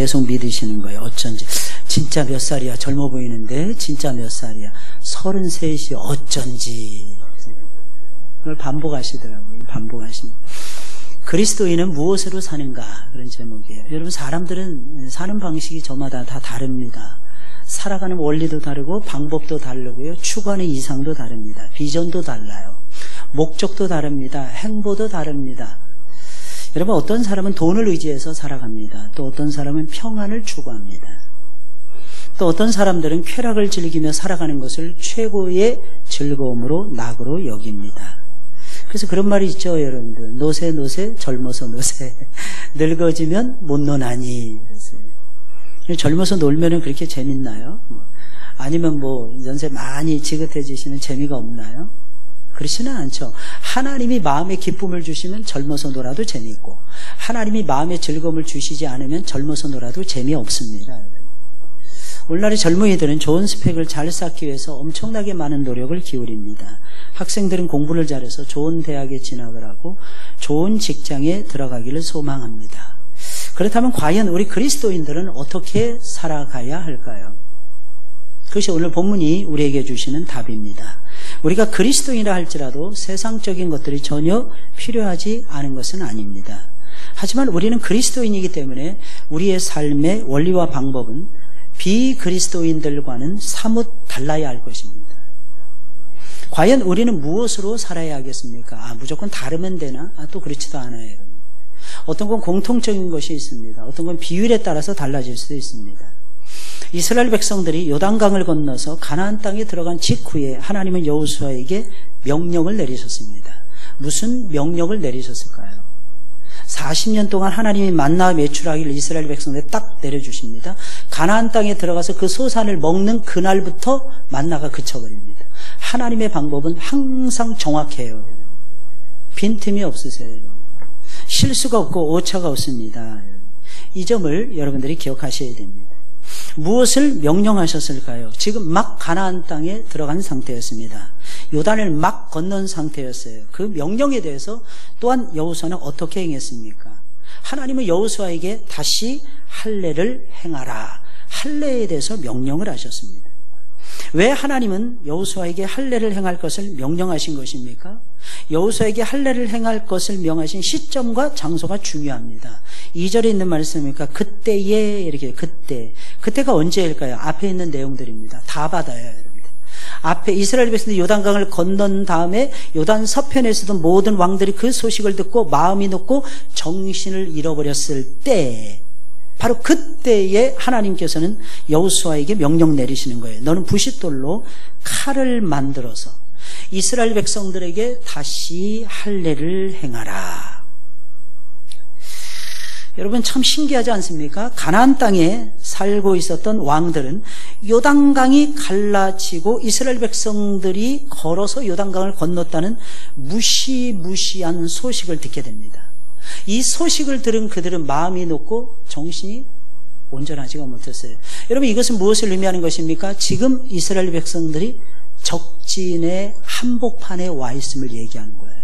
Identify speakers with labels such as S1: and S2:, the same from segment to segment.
S1: 계속 믿으시는 거예요. 어쩐지. 진짜 몇 살이야? 젊어 보이는데 진짜 몇 살이야? 33이 어쩐지. 그걸 반복하시더라고요. 반복하시는. 그리스도인은 무엇으로 사는가? 그런 제목이에요. 여러분, 사람들은 사는 방식이 저마다 다 다릅니다. 살아가는 원리도 다르고 방법도 다르고요. 추구하는 이상도 다릅니다. 비전도 달라요. 목적도 다릅니다. 행보도 다릅니다. 여러분, 어떤 사람은 돈을 의지해서 살아갑니다. 또 어떤 사람은 평안을 추구합니다. 또 어떤 사람들은 쾌락을 즐기며 살아가는 것을 최고의 즐거움으로 낙으로 여깁니다. 그래서 그런 말이 있죠, 여러분들. 노세 노세 젊어서 노세 늙어지면 못 노나니. 젊어서 놀면은 그렇게 재밌나요? 아니면 연세 많이 지긋해지시면 재미가 없나요? 그렇지는 않죠. 하나님이 마음에 기쁨을 주시면 젊어서 놀아도 재미있고, 하나님이 마음에 즐거움을 주시지 않으면 젊어서 놀아도 재미없습니다. 오늘날의 젊은이들은 좋은 스펙을 잘 쌓기 위해서 엄청나게 많은 노력을 기울입니다. 학생들은 공부를 잘해서 좋은 대학에 진학을 하고 좋은 직장에 들어가기를 소망합니다. 그렇다면 과연 우리 그리스도인들은 어떻게 살아가야 할까요? 그것이 오늘 본문이 우리에게 주시는 답입니다. 우리가 그리스도인이라 할지라도 세상적인 것들이 전혀 필요하지 않은 것은 아닙니다. 하지만 우리는 그리스도인이기 때문에 우리의 삶의 원리와 방법은 비그리스도인들과는 사뭇 달라야 할 것입니다. 과연 우리는 무엇으로 살아야 하겠습니까? 무조건 다르면 되나? 또 그렇지도 않아요. 어떤 건 공통적인 것이 있습니다. 어떤 건 비율에 따라서 달라질 수도 있습니다. 이스라엘 백성들이 요단강을 건너서 가나안 땅에 들어간 직후에 하나님은 여호수아에게 명령을 내리셨습니다. 무슨 명령을 내리셨을까요? 40년 동안 하나님이 만나 매출하기를 이스라엘 백성들에 딱 내려주십니다. 가나안 땅에 들어가서 그 소산을 먹는 그날부터 만나가 그쳐버립니다. 하나님의 방법은 항상 정확해요. 빈틈이 없으세요. 실수가 없고 오차가 없습니다. 이 점을 여러분들이 기억하셔야 됩니다. 무엇을 명령하셨을까요? 지금 막 가나안 땅에 들어간 상태였습니다. 요단을 막 건넌 상태였어요. 그 명령에 대해서 또한 여호수아는 어떻게 행했습니까? 하나님은 여호수아에게 다시 할례를 행하라. 할례에 대해서 명령을 하셨습니다. 왜 하나님은 여호수아에게 할례를 행할 것을 명령하신 것입니까? 여호수아에게 할례를 행할 것을 명하신 시점과 장소가 중요합니다. 2절에 있는 말씀이니까 그때에 이렇게 그때가 언제일까요? 앞에 있는 내용들입니다. 다 받아요, 여러분. 앞에 이스라엘 백성들이 요단강을 건넌 다음에 요단 서편에 있었던 모든 왕들이 그 소식을 듣고 마음이 높고 정신을 잃어버렸을 때, 바로 그때에 하나님께서는 여호수아에게 명령 내리시는 거예요. 너는 부싯돌로 칼을 만들어서 이스라엘 백성들에게 다시 할례를 행하라. 여러분, 참 신기하지 않습니까? 가나안 땅에 살고 있었던 왕들은 요단강이 갈라지고 이스라엘 백성들이 걸어서 요단강을 건넜다는 무시무시한 소식을 듣게 됩니다. 이 소식을 들은 그들은 마음이 높고 정신이 온전하지가 못했어요. 여러분, 이것은 무엇을 의미하는 것입니까? 지금 이스라엘 백성들이 적진의 한복판에 와 있음을 얘기하는 거예요.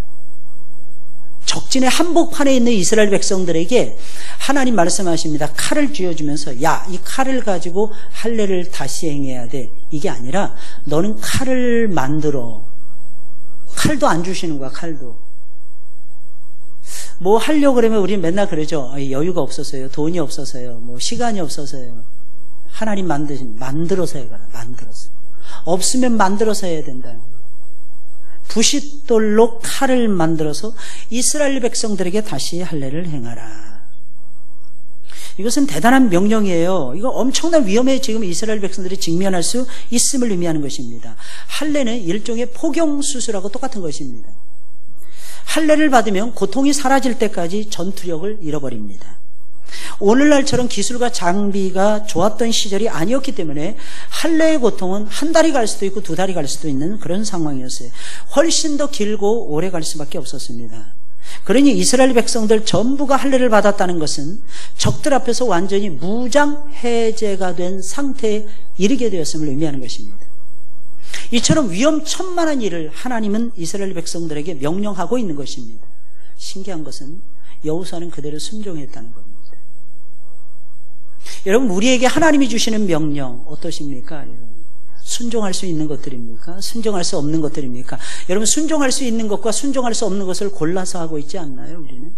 S1: 적진의 한복판에 있는 이스라엘 백성들에게 하나님 말씀하십니다. 칼을 쥐어주면서 야, 이 칼을 가지고 할례를 다시 행해야 돼. 이게 아니라 너는 칼을 만들어. 칼도 안 주시는 거야. 칼도. 뭐 하려고 그러면 우리는 맨날 그러죠. 여유가 없어서요. 돈이 없어서요. 뭐 시간이 없어서요. 하나님 만들어서 해가라. 만들어서. 없으면 만들어서 해야 된다. 부싯돌로 칼을 만들어서 이스라엘 백성들에게 다시 할례를 행하라. 이것은 대단한 명령이에요. 이거 엄청난 위험에 지금 이스라엘 백성들이 직면할 수 있음을 의미하는 것입니다. 할례는 일종의 포경수술하고 똑같은 것입니다. 할례를 받으면 고통이 사라질 때까지 전투력을 잃어버립니다. 오늘날처럼 기술과 장비가 좋았던 시절이 아니었기 때문에 할례의 고통은 한 달이 갈 수도 있고 두 달이 갈 수도 있는 그런 상황이었어요. 훨씬 더 길고 오래 갈 수밖에 없었습니다. 그러니 이스라엘 백성들 전부가 할례를 받았다는 것은 적들 앞에서 완전히 무장 해제가 된 상태에 이르게 되었음을 의미하는 것입니다. 이처럼 위험천만한 일을 하나님은 이스라엘 백성들에게 명령하고 있는 것입니다. 신기한 것은 여호수아는 그대로 순종했다는 겁니다. 여러분, 우리에게 하나님이 주시는 명령 어떠십니까? 순종할 수 있는 것들입니까? 순종할 수 없는 것들입니까? 여러분, 순종할 수 있는 것과 순종할 수 없는 것을 골라서 하고 있지 않나요? 우리는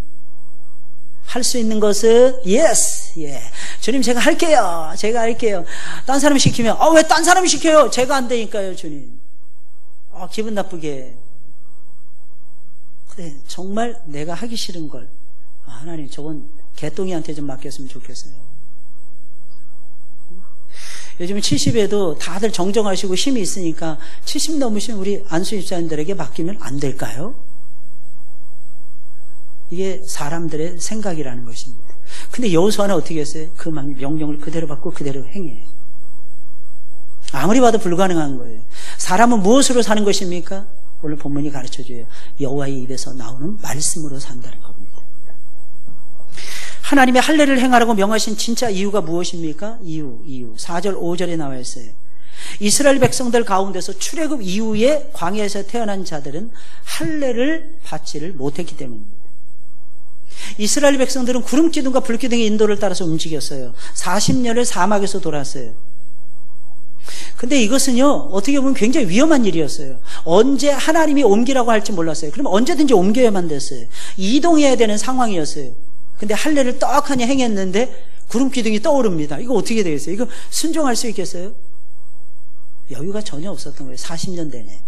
S1: 할 수 있는 것은 yes, 예. 주님, 제가 할게요. 제가 할게요. 딴 사람이 시키면 왜 딴 사람이 시켜요? 제가 안 되니까요, 주님. 기분 나쁘게. 그래, 정말 내가 하기 싫은 걸 하나님, 저건 개똥이한테 좀 맡겼으면 좋겠어요. 요즘 70에도 다들 정정하시고 힘이 있으니까 70 넘으신 우리 안수 집사님들에게 맡기면 안 될까요? 이게 사람들의 생각이라는 것입니다. 근데 여호수아는 어떻게 했어요? 그 명령을 그대로 받고 그대로 행해요. 아무리 봐도 불가능한 거예요. 사람은 무엇으로 사는 것입니까? 오늘 본문이 가르쳐줘요. 여호와의 입에서 나오는 말씀으로 산다는 겁니다. 하나님의 할례를 행하라고 명하신 진짜 이유가 무엇입니까? 이유 4절 5절에 나와 있어요. 이스라엘 백성들 가운데서 출애굽 이후에 광야에서 태어난 자들은 할례를 받지를 못했기 때문입니다. 이스라엘 백성들은 구름기둥과 불기둥의 인도를 따라서 움직였어요. 40년을 사막에서 돌았어요. 근데 이것은요, 어떻게 보면 굉장히 위험한 일이었어요. 언제 하나님이 옮기라고 할지 몰랐어요. 그럼 언제든지 옮겨야만 됐어요. 이동해야 되는 상황이었어요. 근데 할례를 떡하니 행했는데 구름기둥이 떠오릅니다. 이거 어떻게 되겠어요? 이거 순종할 수 있겠어요? 여유가 전혀 없었던 거예요. 40년 내내.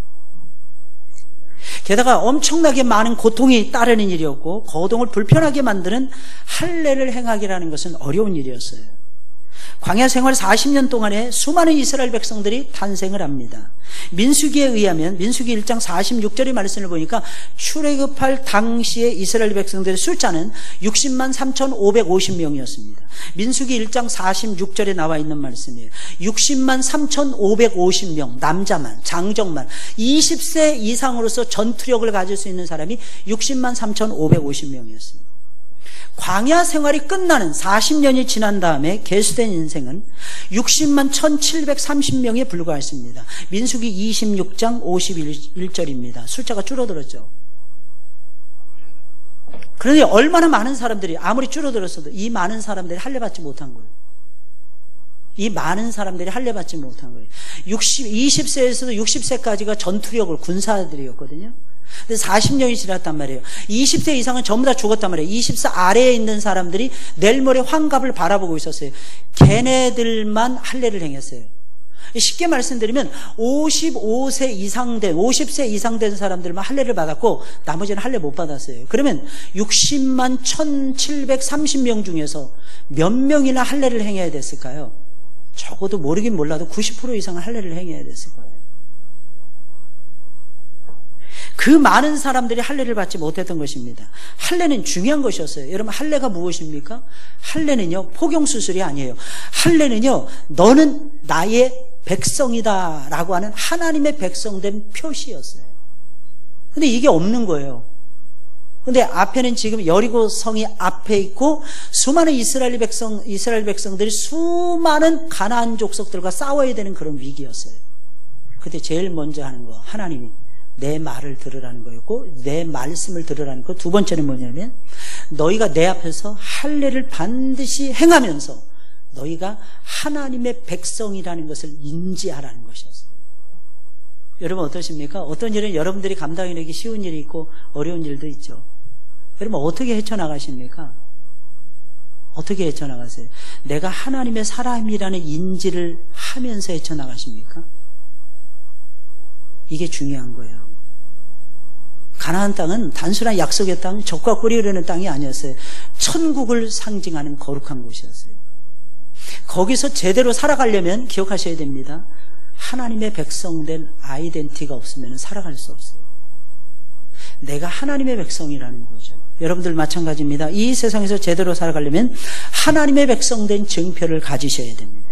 S1: 게다가 엄청나게 많은 고통이 따르는 일이었고 거동을 불편하게 만드는 할례를 행하기라는 것은 어려운 일이었어요. 광야 생활 40년 동안에 수많은 이스라엘 백성들이 탄생을 합니다. 민수기에 의하면 민수기 1장 46절의 말씀을 보니까 출애굽할 당시의 이스라엘 백성들의 숫자는 60만 3,550명이었습니다. 민수기 1장 46절에 나와 있는 말씀이에요. 60만 3,550명, 남자만, 장정만 20세 이상으로서 전투력을 가질 수 있는 사람이 60만 3,550명이었습니다. 광야 생활이 끝나는 40년이 지난 다음에 계수된 인생은 60만 1,730명에 불과했습니다. 민수기 26장 51절입니다. 숫자가 줄어들었죠. 그런데 얼마나 많은 사람들이 아무리 줄어들었어도 이 많은 사람들이 할례받지 못한 거예요. 이 많은 사람들이 할례받지 못한 거예요. 20세에서도 60세까지가 전투력을 군사들이었거든요. 근데 40년이 지났단 말이에요. 20세 이상은 전부 다 죽었단 말이에요. 20세 아래에 있는 사람들이 내일 모레 환갑을 바라보고 있었어요. 걔네들만 할례를 행했어요. 쉽게 말씀드리면 55세 이상 된 50세 이상 된 사람들만 할례를 받았고 나머지는 할례 못 받았어요. 그러면 60만 1,730명 중에서 몇 명이나 할례를 행해야 됐을까요? 적어도 모르긴 몰라도 90% 이상은 할례를 행해야 됐을 거예요. 그 많은 사람들이 할례를 받지 못했던 것입니다. 할례는 중요한 것이었어요. 여러분, 할례가 무엇입니까? 할례는요, 포경수술이 아니에요. 할례는요, 너는 나의 백성이다 라고 하는 하나님의 백성된 표시였어요. 근데 이게 없는 거예요. 근데 앞에는 지금 여리고 성이 앞에 있고 수많은 이스라엘 백성들이 수많은 가나안 족속들과 싸워야 되는 그런 위기였어요. 그때 제일 먼저 하는 거, 하나님이 내 말을 들으라는 거였고 내 말씀을 들으라는 거. 두 번째는 뭐냐면 너희가 내 앞에서 할례를 반드시 행하면서 너희가 하나님의 백성이라는 것을 인지하라는 것이었어요. 여러분 어떠십니까? 어떤 일은 여러분들이 감당해내기 쉬운 일이 있고 어려운 일도 있죠. 여러분 어떻게 헤쳐나가십니까? 어떻게 헤쳐나가세요? 내가 하나님의 사람이라는 인지를 하면서 헤쳐나가십니까? 이게 중요한 거예요. 가나안 땅은 단순한 약속의 땅, 젖과 꿀이 흐르는 땅이 아니었어요. 천국을 상징하는 거룩한 곳이었어요. 거기서 제대로 살아가려면 기억하셔야 됩니다. 하나님의 백성된 아이덴티티가 없으면 살아갈 수 없어요. 내가 하나님의 백성이라는 거죠. 여러분들 마찬가지입니다. 이 세상에서 제대로 살아가려면 하나님의 백성된 증표를 가지셔야 됩니다.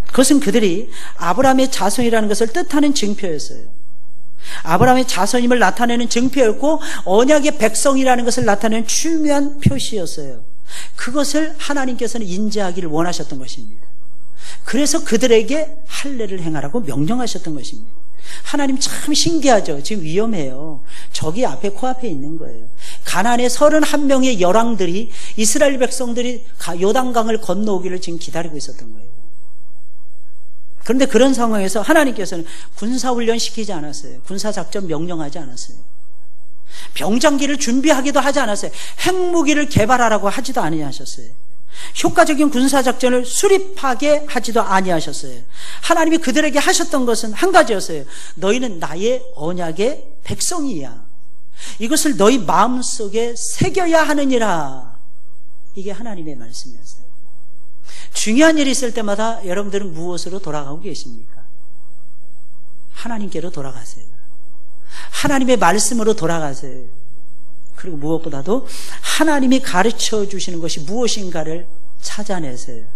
S1: 그것은 그들이 아브라함의 자손이라는 것을 뜻하는 증표였어요. 아브라함의 자손임을 나타내는 증표였고 언약의 백성이라는 것을 나타내는 중요한 표시였어요. 그것을 하나님께서는 인지하기를 원하셨던 것입니다. 그래서 그들에게 할례를 행하라고 명령하셨던 것입니다. 하나님 참 신기하죠. 지금 위험해요. 적이 앞에 코앞에 있는 거예요. 가나안의 31명의 열왕들이 이스라엘 백성들이 요단강을 건너오기를 지금 기다리고 있었던 거예요. 그런데 그런 상황에서 하나님께서는 군사훈련 시키지 않았어요. 군사작전 명령하지 않았어요. 병장기를 준비하기도 하지 않았어요. 핵무기를 개발하라고 하지도 아니하셨어요. 효과적인 군사작전을 수립하게 하지도 아니하셨어요. 하나님이 그들에게 하셨던 것은 한 가지였어요. 너희는 나의 언약의 백성이야. 이것을 너희 마음속에 새겨야 하느니라. 이게 하나님의 말씀이었어요. 중요한 일이 있을 때마다 여러분들은 무엇으로 돌아가고 계십니까? 하나님께로 돌아가세요. 하나님의 말씀으로 돌아가세요. 그리고 무엇보다도 하나님이 가르쳐 주시는 것이 무엇인가를 찾아내세요.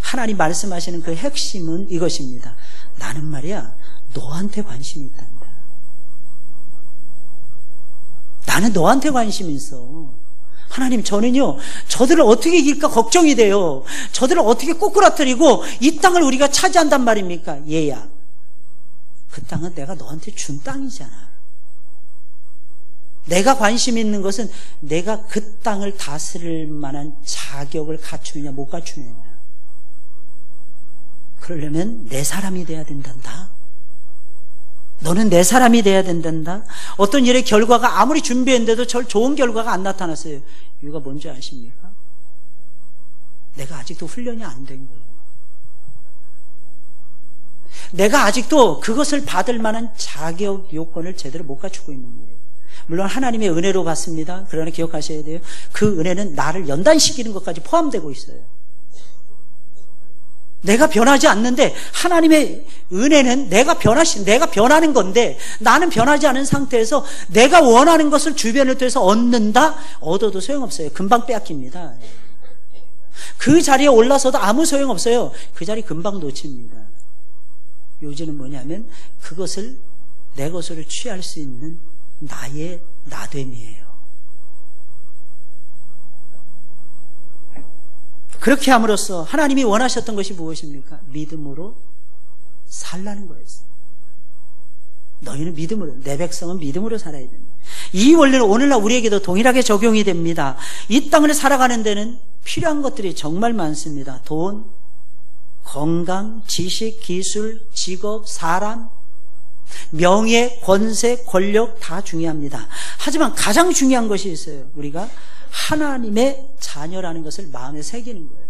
S1: 하나님 말씀하시는 그 핵심은 이것입니다. 나는 말이야 너한테 관심이 있단다. 나는 너한테 관심이 있어. 하나님, 저는요 저들을 어떻게 이길까 걱정이 돼요. 저들을 어떻게 꼬꾸라뜨리고 이 땅을 우리가 차지한단 말입니까? 얘야, 그 땅은 내가 너한테 준 땅이잖아. 내가 관심 있는 것은 내가 그 땅을 다스릴 만한 자격을 갖추느냐 못 갖추느냐. 그러려면 내 사람이 돼야 된단다. 너는 내 사람이 돼야 된단다. 어떤 일의 결과가 아무리 준비했는데도 좋은 결과가 안 나타났어요. 이유가 뭔지 아십니까? 내가 아직도 훈련이 안 된 거예요. 내가 아직도 그것을 받을 만한 자격 요건을 제대로 못 갖추고 있는 거예요. 물론 하나님의 은혜로 받습니다. 그러나 기억하셔야 돼요. 그 은혜는 나를 연단시키는 것까지 포함되고 있어요. 내가 변하지 않는데 하나님의 은혜는 내가 변하는 건데, 나는 변하지 않은 상태에서 내가 원하는 것을 주변을 통해서 얻는다? 얻어도 소용없어요. 금방 빼앗깁니다. 그 자리에 올라서도 아무 소용없어요. 그 자리 금방 놓칩니다. 요지는 뭐냐면 그것을 내 것으로 취할 수 있는 나의 나됨이에요. 그렇게 함으로써 하나님이 원하셨던 것이 무엇입니까? 믿음으로 살라는 거였어요. 너희는 믿음으로, 내 백성은 믿음으로 살아야 됩니다. 이 원리는 오늘날 우리에게도 동일하게 적용이 됩니다. 이 땅을 살아가는 데는 필요한 것들이 정말 많습니다. 돈, 건강, 지식, 기술, 직업, 사람, 명예, 권세, 권력 다 중요합니다. 하지만 가장 중요한 것이 있어요. 우리가 하나님의 자녀라는 것을 마음에 새기는 거예요.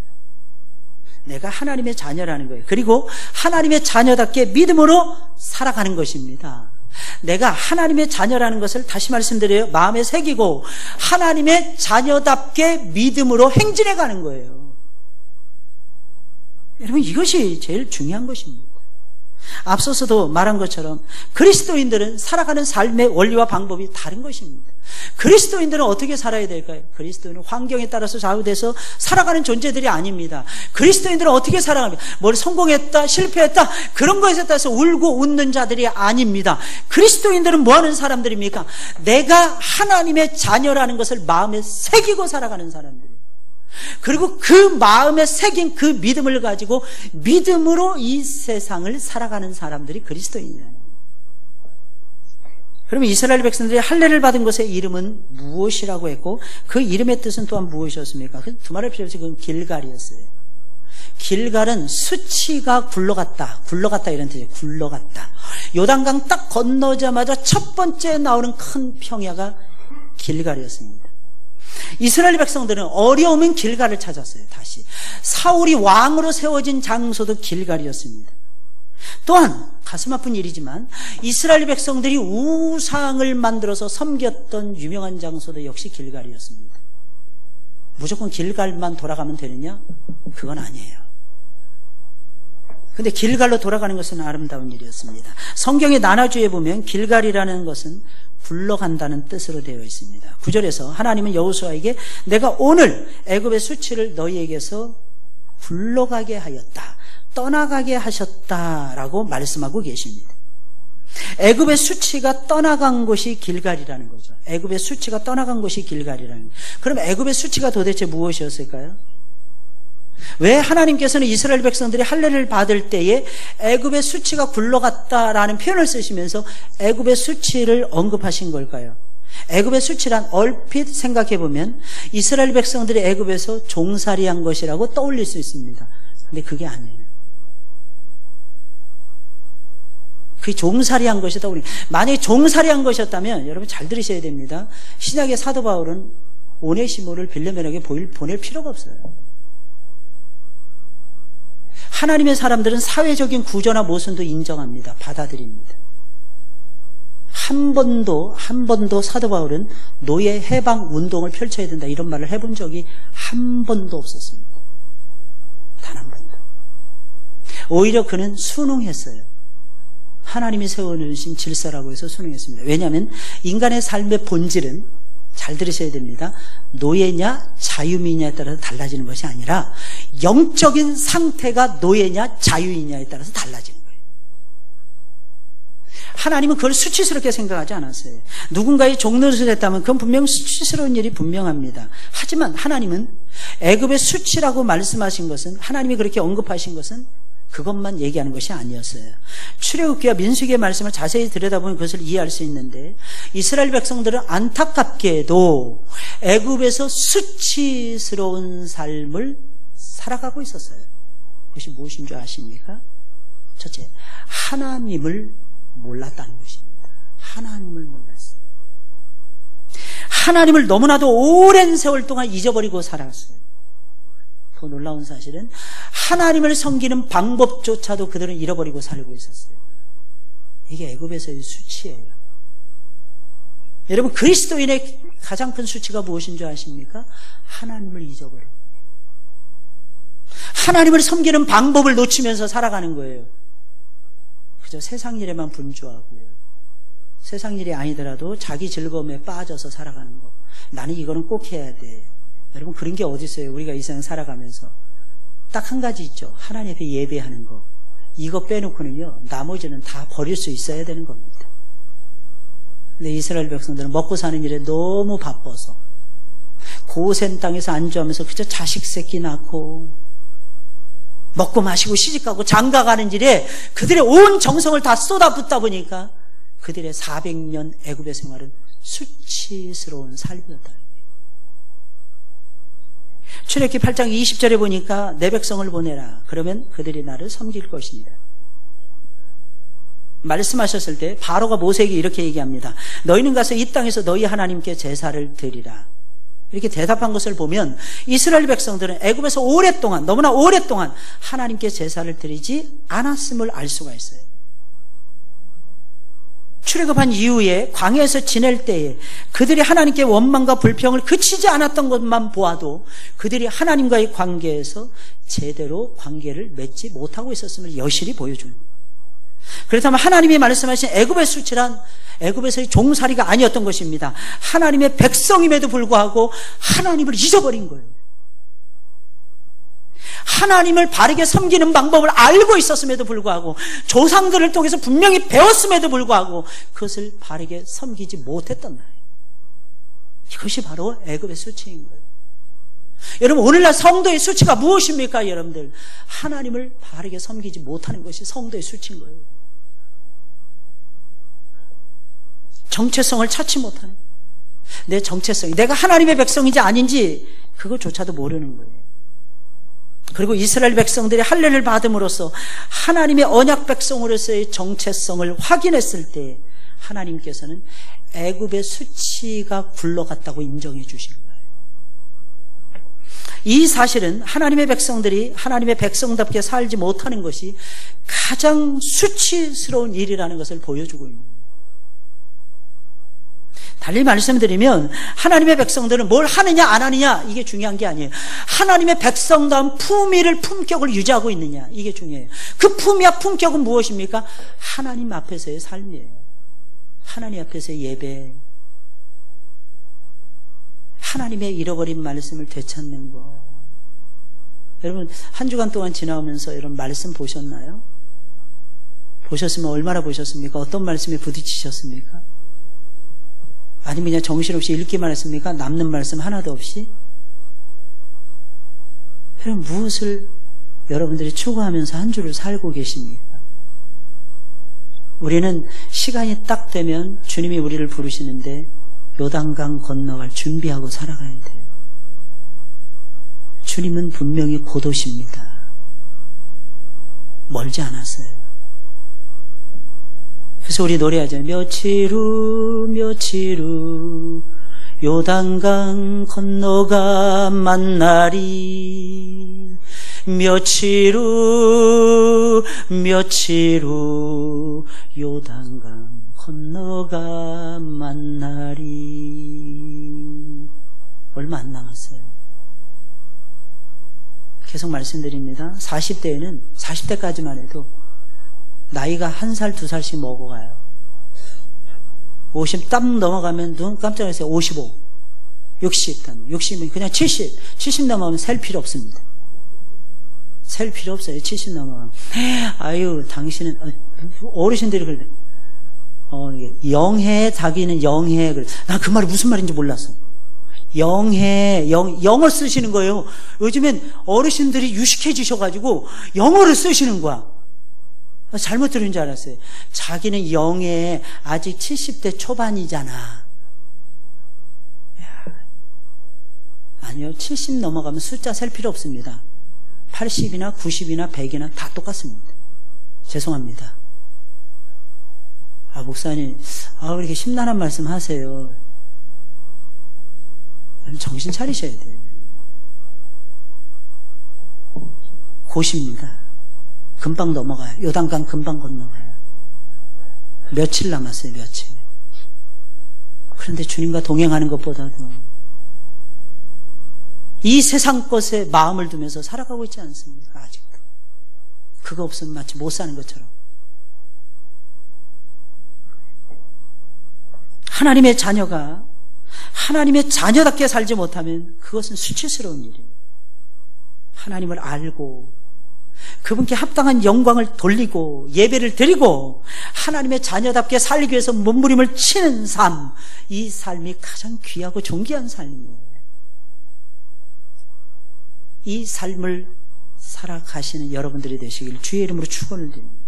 S1: 내가 하나님의 자녀라는 거예요. 그리고 하나님의 자녀답게 믿음으로 살아가는 것입니다. 내가 하나님의 자녀라는 것을 다시 말씀드려요. 마음에 새기고 하나님의 자녀답게 믿음으로 행진해 가는 거예요. 여러분, 이것이 제일 중요한 것입니다. 앞서서도 말한 것처럼 그리스도인들은 살아가는 삶의 원리와 방법이 다른 것입니다. 그리스도인들은 어떻게 살아야 될까요? 그리스도인은 환경에 따라서 좌우돼서 살아가는 존재들이 아닙니다. 그리스도인들은 어떻게 살아갑니까? 뭘 성공했다, 실패했다, 그런 것에 따라서 울고 웃는 자들이 아닙니다. 그리스도인들은 뭐하는 사람들입니까? 내가 하나님의 자녀라는 것을 마음에 새기고 살아가는 사람들이에요. 그리고 그 마음에 새긴 그 믿음을 가지고 믿음으로 이 세상을 살아가는 사람들이 그리스도인이에요. 그러면 이스라엘 백성들이 할례를 받은 것의 이름은 무엇이라고 했고, 그 이름의 뜻은 또한 무엇이었습니까? 두말할 필요 없이 그건 길갈이었어요. 길갈은 수치가 굴러갔다 이런 뜻이에요. 굴러갔다. 요단강 딱 건너자마자 첫 번째 나오는 큰 평야가 길갈이었습니다. 이스라엘 백성들은 어려우면 길갈을 찾았어요. 다시 사울이 왕으로 세워진 장소도 길갈이었습니다. 또한 가슴 아픈 일이지만 이스라엘 백성들이 우상을 만들어서 섬겼던 유명한 장소도 역시 길갈이었습니다. 무조건 길갈만 돌아가면 되느냐? 그건 아니에요. 근데 길갈로 돌아가는 것은 아름다운 일이었습니다. 성경의 나눠주에 보면 길갈이라는 것은 굴러간다는 뜻으로 되어 있습니다. 9절에서 하나님은 여호수아에게 내가 오늘 애굽의 수치를 너희에게서 굴러가게 하였다, 떠나가게 하셨다라고 말씀하고 계십니다. 애굽의 수치가 떠나간 곳이 길갈이라는 거죠. 애굽의 수치가 떠나간 곳이 길갈이라는 거죠. 그럼 애굽의 수치가 도대체 무엇이었을까요? 왜 하나님께서는 이스라엘 백성들이 할례를 받을 때에 애굽의 수치가 굴러갔다라는 표현을 쓰시면서 애굽의 수치를 언급하신 걸까요? 애굽의 수치란 얼핏 생각해보면 이스라엘 백성들이 애굽에서 종살이한 것이라고 떠올릴 수 있습니다. 근데 그게 아니에요. 그게 종살이한 것이 떠올리는, 만약에 종살이한 것이었다면 여러분 잘 들으셔야 됩니다. 신약의 사도 바울은 오네시모를 빌레몬에게 보낼 필요가 없어요. 하나님의 사람들은 사회적인 구조나 모순도 인정합니다. 받아들입니다. 한 번도 사도 바울은 노예 해방 운동을 펼쳐야 된다 이런 말을 해본 적이 한 번도 없었습니다. 단 한 번도. 오히려 그는 순응했어요. 하나님이 세워놓으신 질서라고 해서 순응했습니다. 왜냐하면 인간의 삶의 본질은, 잘 들으셔야 됩니다, 노예냐 자유민이냐에 따라서 달라지는 것이 아니라 영적인 상태가 노예냐 자유이냐에 따라서 달라지는 거예요. 하나님은 그걸 수치스럽게 생각하지 않았어요. 누군가의 종노릇을 했다면 그건 분명 수치스러운 일이 분명합니다. 하지만 하나님은 애굽의 수치라고 말씀하신 것은, 하나님이 그렇게 언급하신 것은 그것만 얘기하는 것이 아니었어요. 출애굽기와 민수기의 말씀을 자세히 들여다보면 그것을 이해할 수 있는데, 이스라엘 백성들은 안타깝게도 애굽에서 수치스러운 삶을 살아가고 있었어요. 그것이 무엇인 줄 아십니까? 첫째, 하나님을 몰랐다는 것입니다. 하나님을 몰랐어요. 하나님을 너무나도 오랜 세월 동안 잊어버리고 살았어요. 더 놀라운 사실은 하나님을 섬기는 방법조차도 그들은 잃어버리고 살고 있었어요. 이게 애굽에서의 수치예요. 여러분, 그리스도인의 가장 큰 수치가 무엇인 줄 아십니까? 하나님을 잊어버려요. 하나님을 섬기는 방법을 놓치면서 살아가는 거예요. 그저 세상 일에만 분주하고요. 세상 일이 아니더라도 자기 즐거움에 빠져서 살아가는 거. 나는 이거는 꼭 해야 돼. 여러분, 그런 게 어디 있어요? 우리가 이 세상 살아가면서 딱 한 가지 있죠. 하나님 앞에 예배하는 거. 이거 빼놓고는요, 나머지는 다 버릴 수 있어야 되는 겁니다. 근데 이스라엘 백성들은 먹고 사는 일에 너무 바빠서 고센 땅에서 안주하면서 그저 자식 새끼 낳고 먹고 마시고 시집가고 장가가는 일에 그들의 온 정성을 다 쏟아붓다 보니까 그들의 400년 애굽의 생활은 수치스러운 삶이었다. 출애굽기 8장 20절에 보니까 내 백성을 보내라. 그러면 그들이 나를 섬길 것입니다. 말씀하셨을 때 바로가 모세에게 이렇게 얘기합니다. 너희는 가서 이 땅에서 너희 하나님께 제사를 드리라. 이렇게 대답한 것을 보면 이스라엘 백성들은 애굽에서 오랫동안, 너무나 오랫동안 하나님께 제사를 드리지 않았음을 알 수가 있어요. 출애굽한 이후에 광야에서 지낼 때에 그들이 하나님께 원망과 불평을 그치지 않았던 것만 보아도 그들이 하나님과의 관계에서 제대로 관계를 맺지 못하고 있었음을 여실히 보여줍니다. 그렇다면 하나님이 말씀하신 애굽의 수치란 애굽에서의 종살이가 아니었던 것입니다. 하나님의 백성임에도 불구하고 하나님을 잊어버린 거예요. 하나님을 바르게 섬기는 방법을 알고 있었음에도 불구하고, 조상들을 통해서 분명히 배웠음에도 불구하고 그것을 바르게 섬기지 못했단 말이에요. 이것이 바로 애굽의 수치인 거예요. 여러분, 오늘날 성도의 수치가 무엇입니까? 여러분들, 하나님을 바르게 섬기지 못하는 것이 성도의 수치인 거예요. 정체성을 찾지 못하는, 내 정체성이 내가 하나님의 백성인지 아닌지 그것조차도 모르는 거예요. 그리고 이스라엘 백성들이 할례를 받음으로써 하나님의 언약 백성으로서의 정체성을 확인했을 때 하나님께서는 애굽의 수치가 굴러갔다고 인정해 주신 거예요. 이 사실은 하나님의 백성들이 하나님의 백성답게 살지 못하는 것이 가장 수치스러운 일이라는 것을 보여주고 있는 거예요. 달리 말씀드리면 하나님의 백성들은 뭘 하느냐 안 하느냐 이게 중요한 게 아니에요. 하나님의 백성다운 품격을 유지하고 있느냐 이게 중요해요. 그 품위와 품격은 무엇입니까? 하나님 앞에서의 삶이에요. 하나님 앞에서의 예배, 하나님의 잃어버린 말씀을 되찾는 거. 여러분, 한 주간 동안 지나오면서 이런 말씀 보셨나요? 보셨으면 얼마나 보셨습니까? 어떤 말씀에 부딪히셨습니까? 아니면 그냥 정신없이 읽기만 했습니까? 남는 말씀 하나도 없이? 여러분, 무엇을 여러분들이 추구하면서 한 주를 살고 계십니까? 우리는 시간이 딱 되면 주님이 우리를 부르시는데 요단강 건너갈 준비하고 살아가야 돼요. 주님은 분명히 곧 오십니다. 멀지 않았어요. 그래서 우리 노래하죠. 며칠 후 요단강 건너가 만나리. 며칠 후 요단강 건너가 만나리. 얼마 안 남았어요. 계속 말씀드립니다. 40대까지만 해도 나이가 1살, 2살씩 먹어가요. 50 딱 넘어가면 눈 깜짝 놀랐어요. 55, 60, 60은 그냥 70 넘어가면 셀 필요 없습니다. 셀 필요 없어요. 70 넘어가면. 아유, 당신은, 어르신들이 그래. 영해, 자기는 영해. 난 그 말이 무슨 말인지 몰랐어. 영어 쓰시는 거예요. 요즘엔 어르신들이 유식해지셔가지고 영어를 쓰시는 거야. 잘못 들은 줄 알았어요. 자기는 영해, 아직 70대 초반이잖아. 아니요, 70 넘어가면 숫자 셀 필요 없습니다. 80이나 90이나 100이나 다 똑같습니다. 죄송합니다. 목사님, 왜 이렇게 심란한 말씀 하세요? 정신 차리셔야 돼요. 곧입니다. 금방 넘어가요. 요단강 금방 건너가요. 며칠 남았어요. 며칠. 그런데 주님과 동행하는 것보다도 이 세상 것에 마음을 두면서 살아가고 있지 않습니까? 아직도. 그거 없으면 마치 못 사는 것처럼. 하나님의 자녀가 하나님의 자녀답게 살지 못하면 그것은 수치스러운 일이에요. 하나님을 알고 그분께 합당한 영광을 돌리고 예배를 드리고 하나님의 자녀답게 살기 위해서 몸부림을 치는 삶, 이 삶이 가장 귀하고 존귀한 삶이에요. 이 삶을 살아가시는 여러분들이 되시길 주의 이름으로 축원을 드립니다.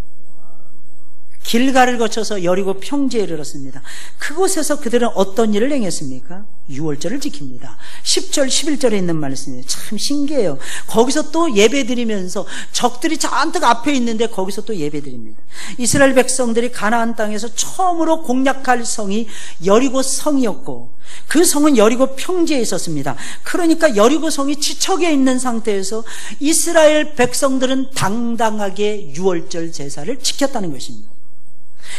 S1: 길가를 거쳐서 여리고 평지에 이르렀습니다. 그곳에서 그들은 어떤 일을 행했습니까? 유월절을 지킵니다. 10절, 11절에 있는 말씀이에요. 참 신기해요. 거기서 또 예배드리면서 적들이 잔뜩 앞에 있는데 거기서 또 예배드립니다. 이스라엘 백성들이 가나안 땅에서 처음으로 공략할 성이 여리고 성이었고 그 성은 여리고 평지에 있었습니다. 그러니까 여리고 성이 지척에 있는 상태에서 이스라엘 백성들은 당당하게 유월절 제사를 지켰다는 것입니다.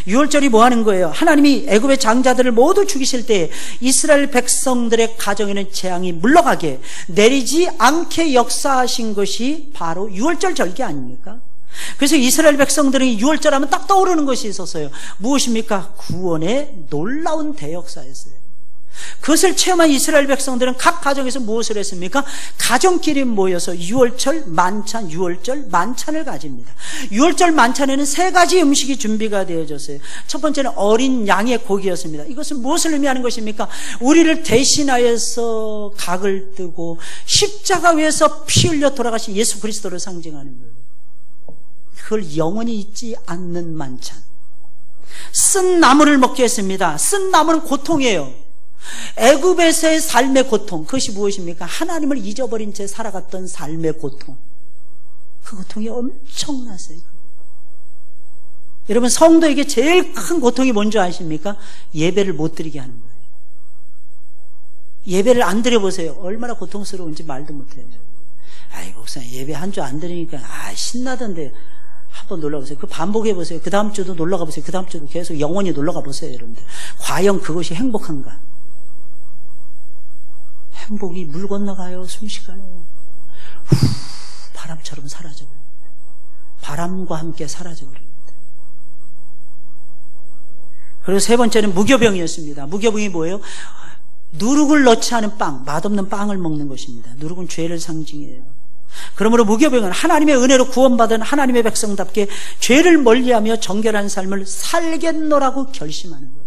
S1: 유월절이 뭐 하는 거예요? 하나님이 애굽의 장자들을 모두 죽이실 때 이스라엘 백성들의 가정에는 재앙이 물러가게 내리지 않게 역사하신 것이 바로 유월절 절기 아닙니까? 그래서 이스라엘 백성들은 유월절 하면 딱 떠오르는 것이 있었어요. 무엇입니까? 구원의 놀라운 대역사였어요. 그것을 체험한 이스라엘 백성들은 각 가정에서 무엇을 했습니까? 가정끼리 모여서 유월절 만찬을 가집니다. 유월절 만찬에는 3가지 음식이 준비가 되어졌어요. 첫 번째는 어린 양의 고기였습니다. 이것은 무엇을 의미하는 것입니까? 우리를 대신하여서 각을 뜨고 십자가 위에서 피 흘려 돌아가신 예수 그리스도를 상징하는 거예요. 그걸 영원히 잊지 않는 만찬. 쓴 나물을 먹게 했습니다. 쓴 나물은 고통이에요. 애굽에서의 삶의 고통, 그것이 무엇입니까? 하나님을 잊어버린 채 살아갔던 삶의 고통. 그 고통이 엄청났어요. 여러분, 성도에게 제일 큰 고통이 뭔지 아십니까? 예배를 못 드리게 하는 거예요. 예배를 안 드려보세요. 얼마나 고통스러운지 말도 못해요. 목사님 예배 한 주 안 드리니까 신나던데 한번 놀러가보세요. 그 반복해보세요. 그 다음 주도 놀러가보세요. 그 다음 주도 계속 영원히 놀러가보세요. 여러분들, 과연 그것이 행복한가? 행복이 물 건너가요. 순식간에 바람처럼 사라져버립니다. 바람과 함께 사라져버립니다. 그리고 3번째는 무교병이었습니다. 무교병이 뭐예요? 누룩을 넣지 않은 빵, 맛없는 빵을 먹는 것입니다. 누룩은 죄를 상징해요. 그러므로 무교병은 하나님의 은혜로 구원받은 하나님의 백성답게 죄를 멀리하며 정결한 삶을 살겠노라고 결심하는 거예요.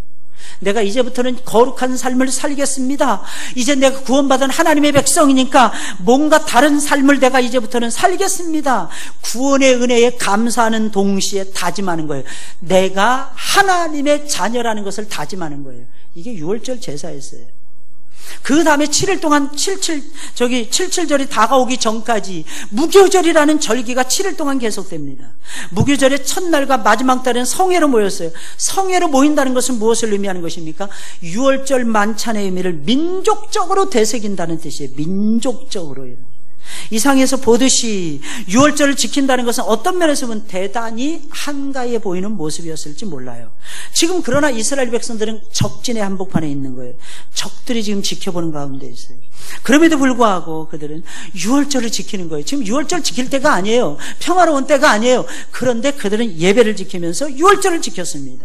S1: 내가 이제부터는 거룩한 삶을 살겠습니다. 이제 내가 구원받은 하나님의 백성이니까 뭔가 다른 삶을 내가 이제부터는 살겠습니다. 구원의 은혜에 감사하는 동시에 다짐하는 거예요. 내가 하나님의 자녀라는 것을 다짐하는 거예요. 이게 유월절 제사였어요. 그 다음에 7일 동안 77절이 다가오기 전까지 무교절이라는 절기가 7일 동안 계속됩니다. 무교절의 첫날과 마지막 날은 성회로 모였어요. 성회로 모인다는 것은 무엇을 의미하는 것입니까? 유월절 만찬의 의미를 민족적으로 되새긴다는 뜻이에요. 민족적으로요. 이 상에서 보듯이 유월절을 지킨다는 것은 어떤 면에서 보면 대단히 한가해 보이는 모습이었을지 몰라요. 지금 그러나 이스라엘 백성들은 적진의 한복판에 있는 거예요. 적들이 지금 지켜보는 가운데 있어요. 그럼에도 불구하고 그들은 유월절을 지키는 거예요. 지금 유월절 지킬 때가 아니에요. 평화로운 때가 아니에요. 그런데 그들은 예배를 지키면서 유월절을 지켰습니다.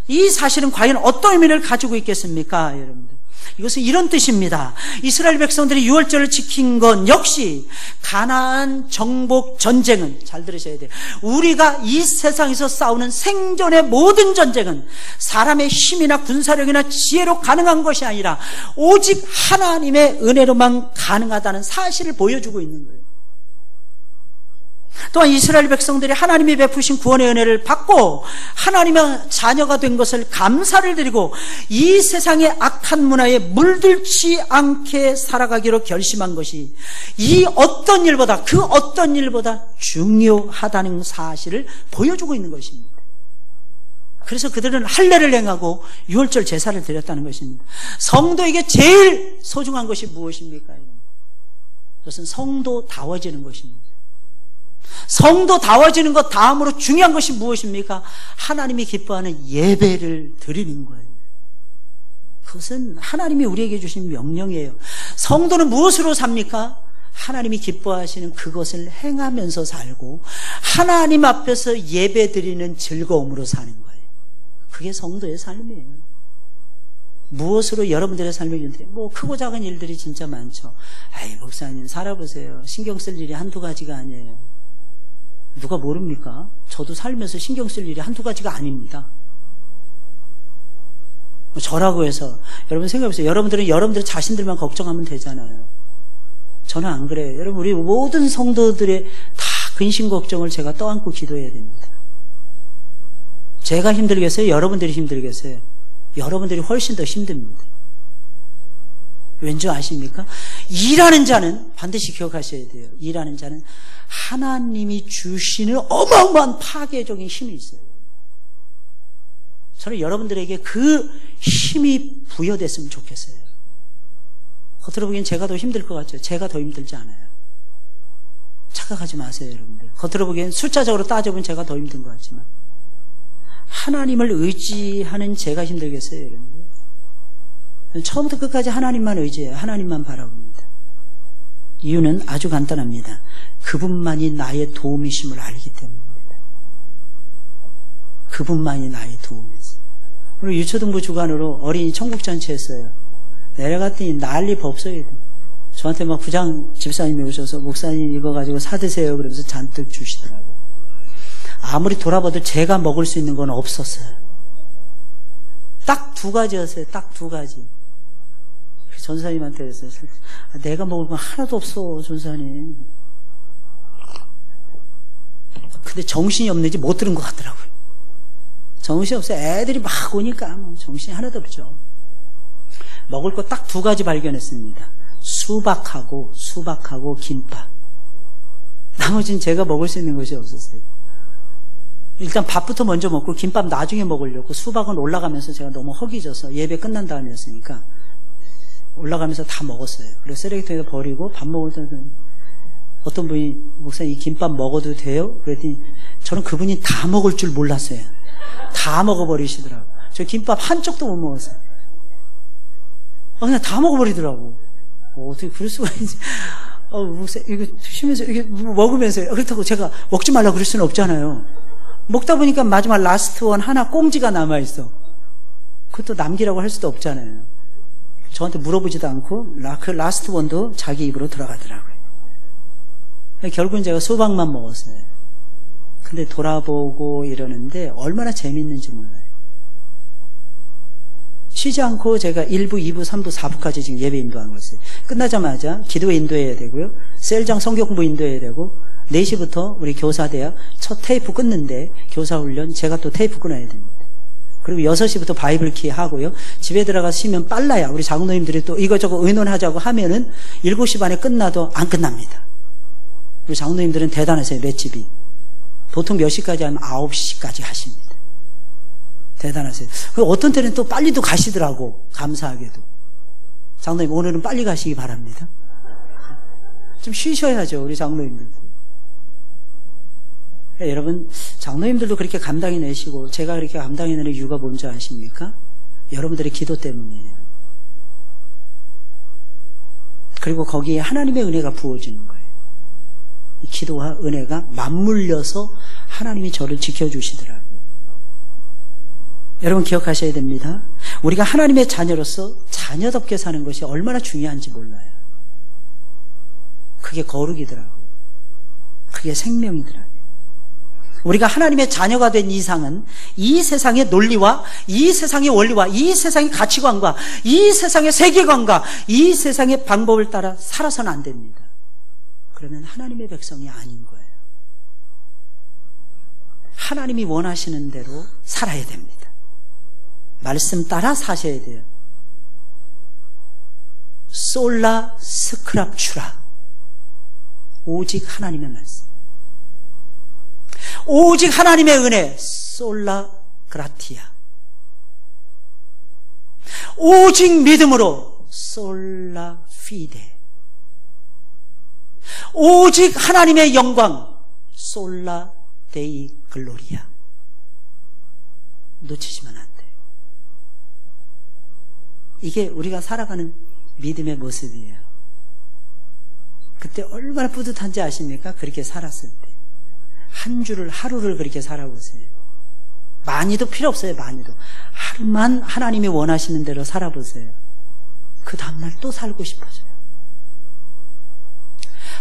S1: 이 사실은 과연 어떤 의미를 가지고 있겠습니까, 여러분들? 이것은 이런 뜻입니다. 이스라엘 백성들이 유월절을 지킨 건 역시 가나안 정복 전쟁은, 잘 들으셔야 돼요, 우리가 이 세상에서 싸우는 생존의 모든 전쟁은 사람의 힘이나 군사력이나 지혜로 가능한 것이 아니라 오직 하나님의 은혜로만 가능하다는 사실을 보여주고 있는 거예요. 또한 이스라엘 백성들이 하나님이 베푸신 구원의 은혜를 받고 하나님의 자녀가 된 것을 감사를 드리고 이 세상의 악한 문화에 물들지 않게 살아가기로 결심한 것이 이 어떤 일보다, 그 어떤 일보다 중요하다는 사실을 보여주고 있는 것입니다. 그래서 그들은 할례를 행하고 유월절 제사를 드렸다는 것입니다. 성도에게 제일 소중한 것이 무엇입니까? 그것은 성도다워지는 것입니다. 성도다워지는 것 다음으로 중요한 것이 무엇입니까? 하나님이 기뻐하는 예배를 드리는 거예요. 그것은 하나님이 우리에게 주신 명령이에요. 성도는 무엇으로 삽니까? 하나님이 기뻐하시는 그것을 행하면서 살고 하나님 앞에서 예배 드리는 즐거움으로 사는 거예요. 그게 성도의 삶이에요. 무엇으로 여러분들의 삶을 윤택해요? 뭐 크고 작은 일들이 진짜 많죠. 아이, 목사님 살아보세요. 신경 쓸 일이 한두 가지가 아니에요. 누가 모릅니까? 저도 살면서 신경 쓸 일이 한두 가지가 아닙니다. 저라고 해서 여러분 생각해보세요. 여러분들은 여러분들 자신들만 걱정하면 되잖아요. 저는 안 그래요. 여러분, 우리 모든 성도들의 다 근심 걱정을 제가 떠안고 기도해야 됩니다. 제가 힘들겠어요? 여러분들이 힘들겠어요? 여러분들이 훨씬 더 힘듭니다. 왠지 아십니까? 일하는 자는 반드시 기억하셔야 돼요. 일하는 자는 하나님이 주시는 어마어마한 파괴적인 힘이 있어요. 저는 여러분들에게 그 힘이 부여됐으면 좋겠어요. 겉으로 보기엔 제가 더 힘들 것 같죠? 제가 더 힘들지 않아요. 착각하지 마세요, 여러분들. 겉으로 보기엔 숫자적으로 따져보면 제가 더 힘든 것 같지만 하나님을 의지하는 제가 힘들겠어요, 여러분들? 처음부터 끝까지 하나님만 의지해요. 하나님만 바라봅니다. 이유는 아주 간단합니다. 그분만이 나의 도움이심을 알기 때문입니다. 그분만이 나의 도움이지. 오늘 유초등부 주관으로 어린이 청국잔치 했어요. 내려갔더니 난리가 없어요. 저한테 막 부장 집사님이 오셔서 목사님 이거 가지고 사드세요 그러면서 잔뜩 주시더라고요. 아무리 돌아봐도 제가 먹을 수 있는 건 없었어요. 딱 두 가지였어요. 딱 두 가지. 전사님한테 그랬어요. 내가 먹을 건 하나도 없어, 전사님. 근데 정신이 없는지 못 들은 것 같더라고요. 정신이 없어요. 애들이 막 오니까 정신이 하나도 없죠. 먹을 거 딱 두 가지 발견했습니다. 수박하고 김밥. 나머지는 제가 먹을 수 있는 것이 없었어요. 일단 밥부터 먼저 먹고 김밥 나중에 먹으려고, 수박은 올라가면서 제가 너무 허기져서 예배 끝난 다음이었으니까 올라가면서 다 먹었어요. 그래서 쓰레기통에 버리고 밥 먹었더니 어떤 분이 목사님 이 김밥 먹어도 돼요? 그랬더니 저는 그분이 다 먹을 줄 몰랐어요. 다 먹어버리시더라고요. 저 김밥 한 쪽도 못 먹었어요. 그냥 다 먹어버리더라고. 어떻게 그럴 수가 있지? 목사님 이거 드시면서 이게 먹으면서 그렇다고 제가 먹지 말라고 그럴 수는 없잖아요. 먹다 보니까 마지막 라스트 원 하나 꽁지가 남아있어. 그것도 남기라고 할 수도 없잖아요. 저한테 물어보지도 않고 그 라스트 원도 자기 입으로 들어가더라고요. 결국은 제가 수박만 먹었어요. 근데 돌아보고 이러는데 얼마나 재밌는지 몰라요. 쉬지 않고 제가 1부, 2부, 3부, 4부까지 지금 예배 인도하는 거였어요. 끝나자마자 기도 인도해야 되고요. 셀장 성경 공부 인도해야 되고 4시부터 우리 교사대학 첫 테이프 끊는데 교사훈련 제가 또 테이프 끊어야 됩니다. 그리고 6시부터 바이블키 하고요. 집에 들어가서 쉬면 빨라야 우리 장로님들이 또 이거저거 의논하자고 하면은 7시 반에 끝나도 안 끝납니다. 우리 장로님들은 대단하세요. 맷집이. 보통 몇 시까지 하면 9시까지 하십니다. 대단하세요. 그리고 어떤 때는 또 빨리도 가시더라고. 감사하게도. 장로님 오늘은 빨리 가시기 바랍니다. 좀 쉬셔야죠. 우리 장로님들도. 여러분 장로님들도 그렇게 감당해내시고 제가 그렇게 감당해내는 이유가 뭔지 아십니까? 여러분들의 기도 때문이에요. 그리고 거기에 하나님의 은혜가 부어지는 거예요. 이 기도와 은혜가 맞물려서 하나님이 저를 지켜주시더라고요. 여러분 기억하셔야 됩니다. 우리가 하나님의 자녀로서 자녀답게 사는 것이 얼마나 중요한지 몰라요. 그게 거룩이더라고요. 그게 생명이더라고요. 우리가 하나님의 자녀가 된 이상은 이 세상의 논리와 이 세상의 원리와 이 세상의 가치관과 이 세상의 세계관과 이 세상의 방법을 따라 살아서는 안 됩니다. 그러면 하나님의 백성이 아닌 거예요. 하나님이 원하시는 대로 살아야 됩니다. 말씀 따라 사셔야 돼요. 솔라 스크랍추라. 오직 하나님의 말씀. 오직 하나님의 은혜. 솔라 그라티아. 오직 믿음으로. 솔라 피데. 오직 하나님의 영광. 솔라 데이 글로리아. 놓치시면 안 돼요. 이게 우리가 살아가는 믿음의 모습이에요. 그때 얼마나 뿌듯한지 아십니까? 그렇게 살았을 때. 한 주를, 하루를 그렇게 살아보세요. 많이도 필요 없어요. 많이도. 하루만 하나님이 원하시는 대로 살아보세요. 그 다음날 또 살고 싶어져요.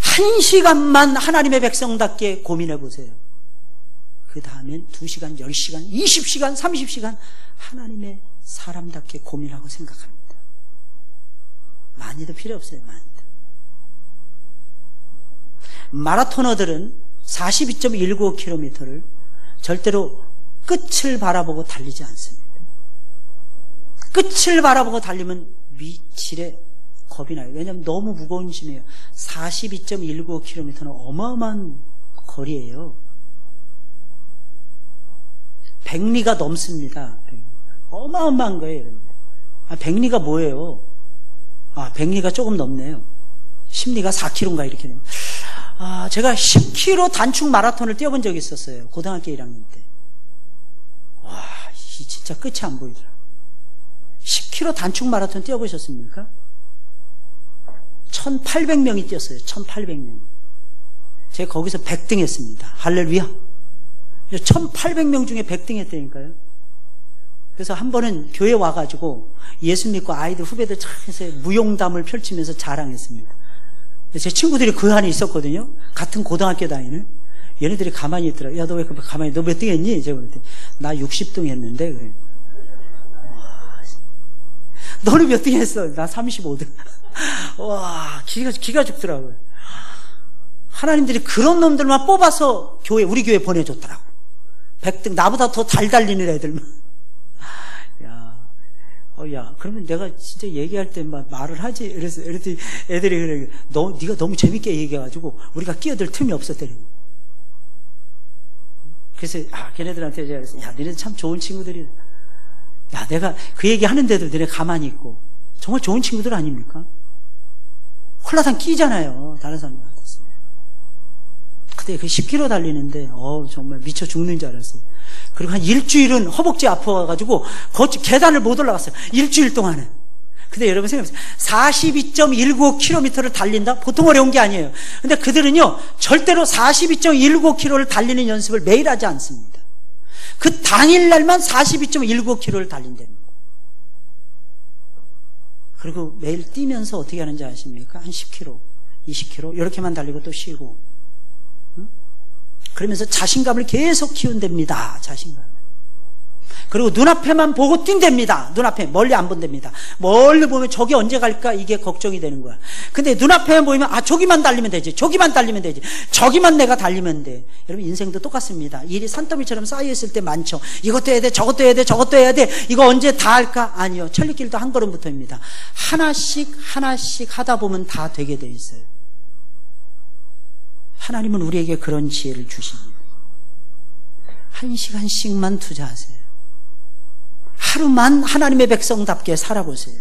S1: 한 시간만 하나님의 백성답게 고민해보세요. 그 다음엔 2시간, 10시간, 20시간, 30시간 하나님의 사람답게 고민하고 생각합니다. 많이도 필요 없어요. 많이도. 마라토너들은 42.195km를 절대로 끝을 바라보고 달리지 않습니다. 끝을 바라보고 달리면 미칠에 겁이 나요. 왜냐하면 너무 무거운 짐이에요. 42.195km는 어마어마한 거리예요. 100리가 넘습니다. 어마어마한 거예요. 100리가 뭐예요? 100리가 조금 넘네요. 10리가 4km인가 이렇게 돼요. 제가 10km 단축 마라톤을 뛰어본 적이 있었어요. 고등학교 1학년 때. 와, 진짜 끝이 안 보이더라고요. 10km 단축 마라톤 뛰어보셨습니까? 1800명이 뛰었어요. 1800명. 제가 거기서 100등 했습니다. 할렐루야. 1800명 중에 100등 했다니까요. 그래서 한 번은 교회 와가지고 예수 믿고 아이들 후배들 착해서 무용담을 펼치면서 자랑했습니다. 제 친구들이 그 안에 있었거든요. 같은 고등학교 다니는. 얘네들이 가만히 있더라. 야, 너 왜 가만히, 너 몇 등 했니? 제가 그랬더니, 나 60등 했는데, 그래. 너는 몇 등 했어? 나 35등. 와, 기가 죽더라고요. 하나님들이 그런 놈들만 뽑아서 우리 교회 보내줬더라고. 100등, 나보다 더 잘 달리는 애들만. 야, 그러면 내가 진짜 얘기할 때 말을 하지. 이래서 애들이 그래. 네가 너무 재밌게 얘기해가지고 우리가 끼어들 틈이 없었대요. 그래서 걔네들한테 제가 그랬어요. 야, 너네들 참 좋은 친구들이야. 야, 내가 그 얘기 하는데도 너네 가만히 있고 정말 좋은 친구들 아닙니까? 홀라당 끼잖아요. 다른 사람한테. 그때 그 10km 달리는데 정말 미쳐 죽는 줄 알았어요. 그리고 한 일주일은 허벅지 아파가지고 계단을 못 올라갔어요. 일주일 동안은. 근데 여러분 생각해보세요. 42.195km를 달린다? 보통 어려운 게 아니에요. 근데 그들은요 절대로 42.195km를 달리는 연습을 매일 하지 않습니다. 그 당일날만 42.195km를 달린답니다. 그리고 매일 뛰면서 어떻게 하는지 아십니까? 한 10km, 20km 이렇게만 달리고 또 쉬고. 그러면서 자신감을 계속 키운답니다. 자신감. 그리고 눈앞에만 보고 뛴답니다. 눈앞에, 멀리 안 본답니다. 멀리 보면 저기 언제 갈까 이게 걱정이 되는 거야. 근데 눈앞에만 보이면 저기만 달리면 되지, 저기만 달리면 되지, 저기만 내가 달리면 돼. 여러분, 인생도 똑같습니다. 일이 산더미처럼 쌓여있을 때 많죠. 이것도 해야 돼, 저것도 해야 돼, 저것도 해야 돼. 이거 언제 다 할까? 아니요, 천리길도 한 걸음부터입니다. 하나씩 하나씩 하다 보면 다 되게 돼 있어요. 하나님은 우리에게 그런 지혜를 주십니다. 한 시간씩만 투자하세요. 하루만 하나님의 백성답게 살아보세요.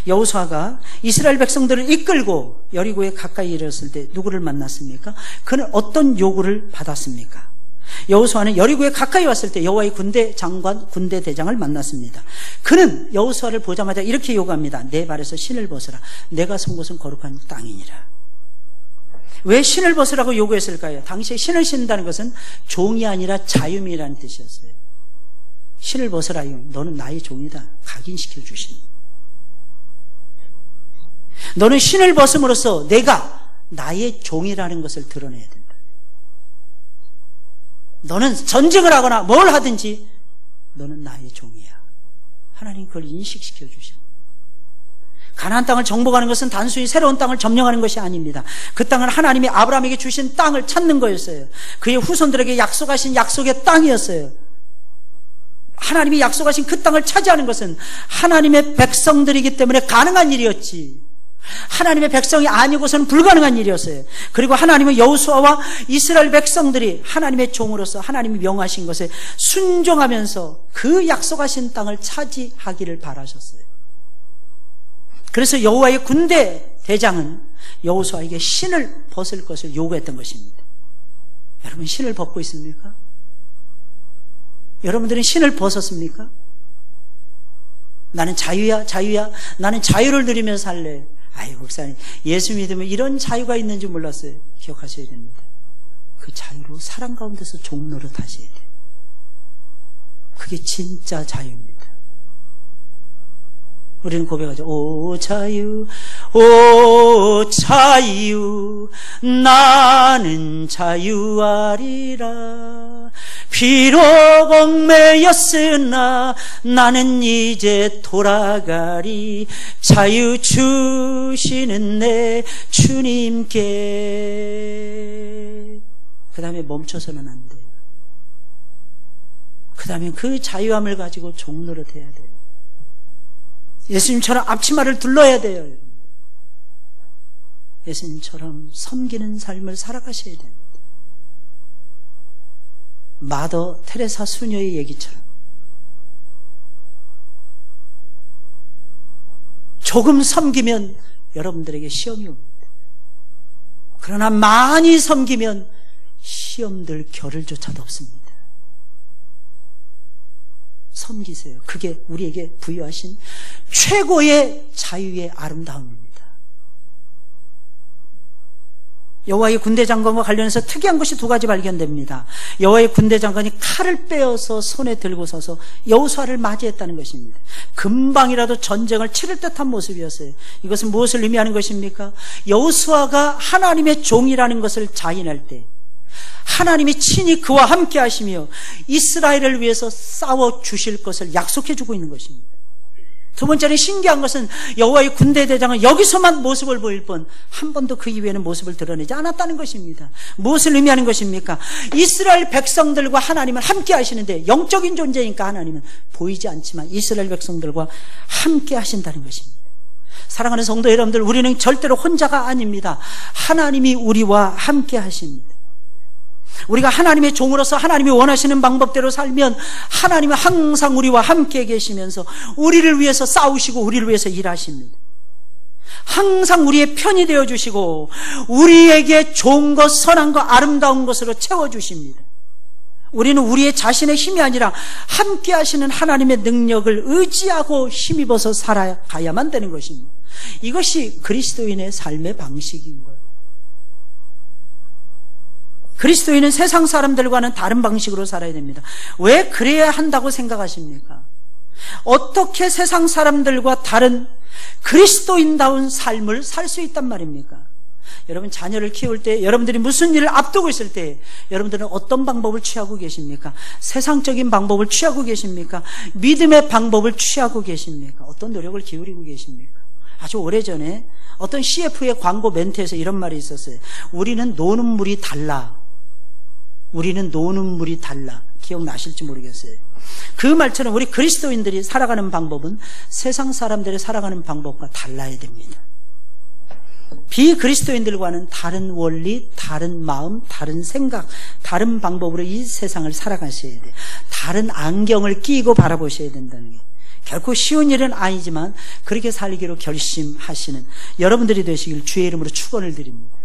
S1: 여호수아가 이스라엘 백성들을 이끌고 여리고에 가까이 이르렀을 때 누구를 만났습니까? 그는 어떤 요구를 받았습니까? 여호수아는 여리고에 가까이 왔을 때 여호와의 군대 장관, 군대 대장을 만났습니다. 그는 여호수아를 보자마자 이렇게 요구합니다. 내 발에서 신을 벗으라. 내가 선 곳은 거룩한 땅이니라. 왜 신을 벗으라고 요구했을까요? 당시에 신을 신는다는 것은 종이 아니라 자유민이라는 뜻이었어요. 신을 벗으라요. 너는 나의 종이다. 각인시켜 주시는. 너는 신을 벗음으로써 내가 나의 종이라는 것을 드러내야 된다. 너는 전쟁을 하거나 뭘 하든지 너는 나의 종이야. 하나님 그걸 인식시켜 주십니다. 가나안 땅을 정복하는 것은 단순히 새로운 땅을 점령하는 것이 아닙니다. 그 땅은 하나님이 아브라함에게 주신 땅을 찾는 거였어요. 그의 후손들에게 약속하신 약속의 땅이었어요. 하나님이 약속하신 그 땅을 차지하는 것은 하나님의 백성들이기 때문에 가능한 일이었지, 하나님의 백성이 아니고서는 불가능한 일이었어요. 그리고 하나님은 여호수아와 이스라엘 백성들이 하나님의 종으로서 하나님이 명하신 것에 순종하면서 그 약속하신 땅을 차지하기를 바라셨어요. 그래서 여호와의 군대 대장은 여호수아에게 신을 벗을 것을 요구했던 것입니다. 여러분, 신을 벗고 있습니까? 여러분들은 신을 벗었습니까? 나는 자유야, 자유야. 나는 자유를 누리면서 살래. 아이, 목사님, 예수 믿으면 이런 자유가 있는지 몰랐어요. 기억하셔야 됩니다. 그 자유로 사랑 가운데서 종노릇 하셔야 돼요. 그게 진짜 자유입니다. 우리는 고백하죠. 오 자유, 오 자유, 나는 자유하리라. 비록 얽매였으나 나는 이제 돌아가리. 자유 주시는 내 주님께. 그 다음에 멈춰서는 안 돼요. 그 다음에 그 자유함을 가지고 종노릇해야 돼요. 예수님처럼 앞치마를 둘러야 돼요. 예수님처럼 섬기는 삶을 살아가셔야 됩니다. 마더 테레사 수녀의 얘기처럼 조금 섬기면 여러분들에게 시험이 옵니다. 그러나 많이 섬기면 시험들 겨를조차도 없습니다. 섬기세요. 그게 우리에게 부여하신 최고의 자유의 아름다움입니다. 여호와의 군대 장관과 관련해서 특이한 것이 두 가지 발견됩니다. 여호와의 군대 장관이 칼을 빼어서 손에 들고 서서 여호수아를 맞이했다는 것입니다. 금방이라도 전쟁을 치를 듯한 모습이었어요. 이것은 무엇을 의미하는 것입니까? 여호수아가 하나님의 종이라는 것을 자인할 때 하나님이 친히 그와 함께 하시며 이스라엘을 위해서 싸워 주실 것을 약속해 주고 있는 것입니다. 두 번째는 신기한 것은 여호와의 군대 대장은 여기서만 모습을 보일 뿐 한 번도 그 이후에는 모습을 드러내지 않았다는 것입니다. 무엇을 의미하는 것입니까? 이스라엘 백성들과 하나님은 함께 하시는데, 영적인 존재니까 하나님은 보이지 않지만 이스라엘 백성들과 함께 하신다는 것입니다. 사랑하는 성도 여러분들, 우리는 절대로 혼자가 아닙니다. 하나님이 우리와 함께 하십니다. 우리가 하나님의 종으로서 하나님이 원하시는 방법대로 살면 하나님은 항상 우리와 함께 계시면서 우리를 위해서 싸우시고 우리를 위해서 일하십니다. 항상 우리의 편이 되어주시고 우리에게 좋은 것, 선한 것, 아름다운 것으로 채워주십니다. 우리는 우리의 자신의 힘이 아니라 함께 하시는 하나님의 능력을 의지하고 힘입어서 살아가야만 되는 것입니다. 이것이 그리스도인의 삶의 방식인 거예요. 그리스도인은 세상 사람들과는 다른 방식으로 살아야 됩니다. 왜 그래야 한다고 생각하십니까? 어떻게 세상 사람들과 다른 그리스도인다운 삶을 살 수 있단 말입니까? 여러분 자녀를 키울 때, 여러분들이 무슨 일을 앞두고 있을 때 여러분들은 어떤 방법을 취하고 계십니까? 세상적인 방법을 취하고 계십니까? 믿음의 방법을 취하고 계십니까? 어떤 노력을 기울이고 계십니까? 아주 오래전에 어떤 CF의 광고 멘트에서 이런 말이 있었어요. 우리는 노는 물이 달라. 우리는 노는 물이 달라. 기억나실지 모르겠어요. 그 말처럼 우리 그리스도인들이 살아가는 방법은 세상 사람들이 살아가는 방법과 달라야 됩니다. 비그리스도인들과는 다른 원리, 다른 마음, 다른 생각, 다른 방법으로 이 세상을 살아가셔야 돼요. 다른 안경을 끼고 바라보셔야 된다는 게 결코 쉬운 일은 아니지만 그렇게 살기로 결심하시는 여러분들이 되시길 주의 이름으로 축원을 드립니다.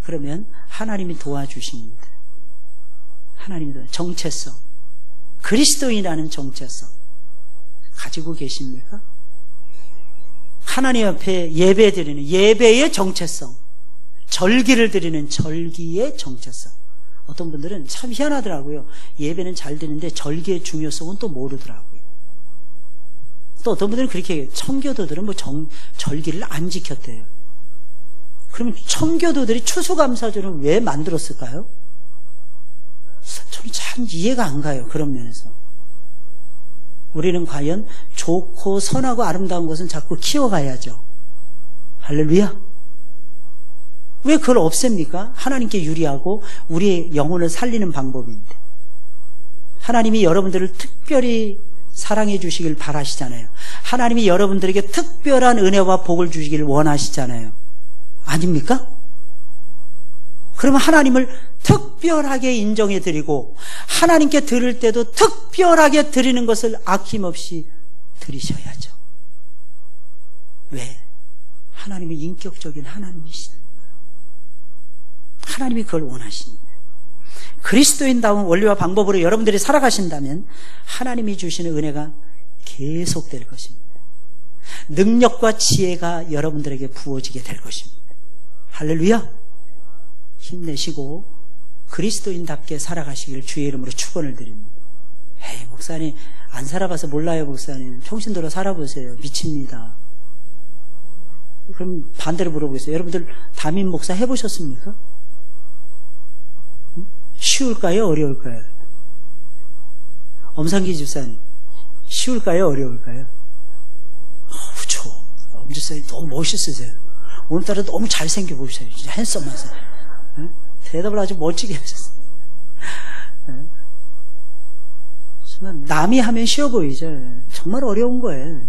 S1: 그러면 하나님이 도와주십니다. 하나님이 정체성, 그리스도인이라는 정체성 가지고 계십니까? 하나님 앞에 예배 드리는 예배의 정체성, 절기를 드리는 절기의 정체성. 어떤 분들은 참 희한하더라고요. 예배는 잘 드리는데 절기의 중요성은 또 모르더라고요. 또 어떤 분들은 그렇게 해요. 청교도들은 절기를 안 지켰대요. 그러면 청교도들이 추수감사절은 왜 만들었을까요? 저는 참 이해가 안 가요. 그런 면에서. 우리는 과연 좋고 선하고 아름다운 것은 자꾸 키워가야죠. 할렐루야. 왜 그걸 없앱니까? 하나님께 유리하고 우리의 영혼을 살리는 방법인데. 하나님이 여러분들을 특별히 사랑해 주시길 바라시잖아요. 하나님이 여러분들에게 특별한 은혜와 복을 주시길 원하시잖아요. 아닙니까? 그러면 하나님을 특별하게 인정해 드리고 하나님께 드릴 때도 특별하게 드리는 것을 아낌없이 드리셔야죠. 왜? 하나님이 인격적인 하나님이시다. 하나님이 그걸 원하십니다. 그리스도인다운 원리와 방법으로 여러분들이 살아가신다면 하나님이 주시는 은혜가 계속될 것입니다. 능력과 지혜가 여러분들에게 부어지게 될 것입니다. 할렐루야. 힘내시고 그리스도인답게 살아가시길 주의 이름으로 축원을 드립니다. 에이, 목사님 안 살아봐서 몰라요. 목사님 평신도로 살아보세요. 미칩니다. 그럼 반대로 물어보겠어요. 여러분들 담임 목사 해보셨습니까? 쉬울까요? 어려울까요? 엄상기 집사님 쉬울까요? 어려울까요? 그렇죠. 엄지사님 너무 멋있으세요. 오늘따라 너무 잘생겨 보이세요. 진짜 핸섬하세요. 대답을 아주 멋지게 하셨어요. 남이 하면 쉬워 보이죠. 정말 어려운 거예요.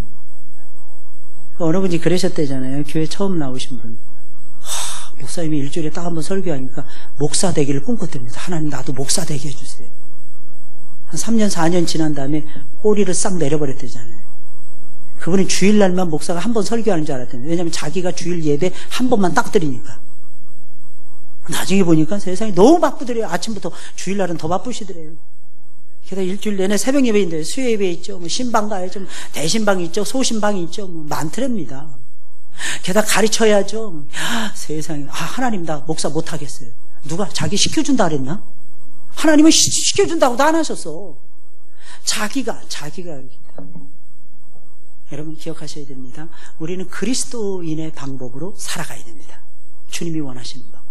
S1: 어느 분이 그러셨대잖아요. 교회 처음 나오신 분. 목사님이 일주일에 딱 한 번 설교하니까 목사 되기를 꿈꿨답니다. 하나님 나도 목사 되게 해주세요. 한 3년 4년 지난 다음에 꼬리를 싹 내려버렸대잖아요. 그분은 주일날만 목사가 한 번 설교하는 줄 알았대요. 왜냐하면 자기가 주일 예배 한 번만 딱 드리니까. 나중에 보니까 세상이 너무 바쁘더래요. 아침부터 주일날은 더 바쁘시더래요. 게다가 일주일 내내 새벽 예배인데 수요 예배 있죠. 신방 가야죠. 대신방이 있죠. 소신방이 있죠. 많더랍니다. 게다가 가르쳐야죠. 세상에. 하나님 나 목사 못하겠어요. 누가 자기 시켜준다 그랬나? 하나님은 시켜준다고도 안 하셨어. 자기가 여러분 기억하셔야 됩니다. 우리는 그리스도인의 방법으로 살아가야 됩니다. 주님이 원하시는 방법.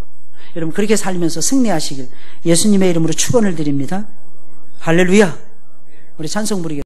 S1: 여러분 그렇게 살면서 승리하시길 예수님의 이름으로 축원을 드립니다. 할렐루야. 우리 찬송 부르겠습니다.